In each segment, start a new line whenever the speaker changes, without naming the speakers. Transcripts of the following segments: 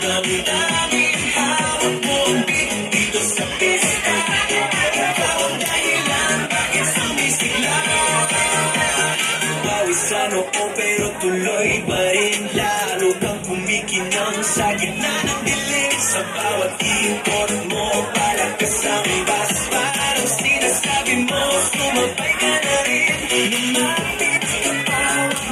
damdamin, hawak mo ang beat dito sa pista. Ikaw ang dahilan, bakit sumisigla? Pawis sa noo pero tuloy pa rin. Lalo kang kumikinang sa gitna ng dilim. Sa bawat ikot mo, palakas ang bas. Parang sinasabi mo, sumabay ka na rin. Lumapit ka pa,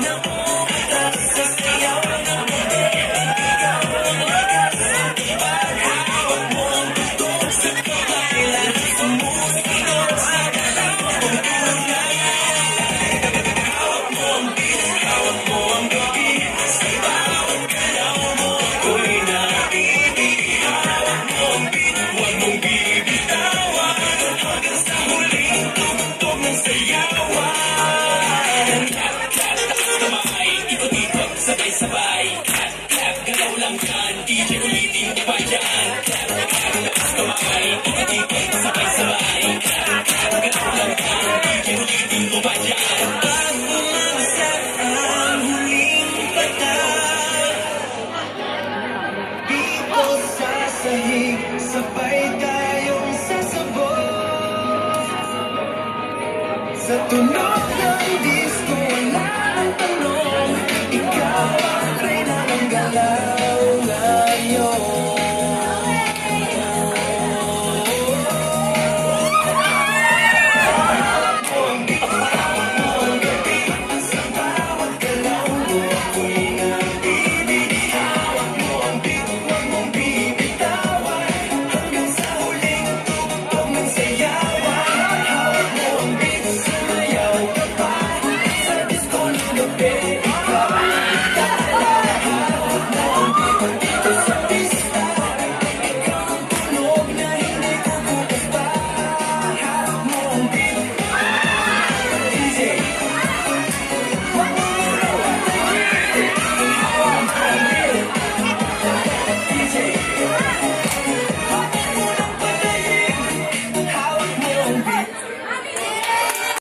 na umatak sa sayaw ng mundo. Ikaw ang lakas ng paghawak mo ang tutok sa kamailan. Sumusunod sa galaw ng tunay. Hawak mo ang beat, hawak mo ang gabi. Sa bawat galaw mo, ako'y naibig. Hawak mo ang beat, huwag mong bibitawan. Hanggang sa huling tugtog ng sayawan. Clap, clap, taas kamay, ikot-ikot, sabay-sabay. Clap, clap, galaw lang yan, DJ ulitin mo pa yan. Clap, clap, taas kamay, ikot-ikot, sabay-sabay. Clap, clap, galaw lang yan, DJ ulitin mo pa yan. Pag bumagsak ang huling patak, dito sa sahig, sabay tayong sasabog. Sa tunog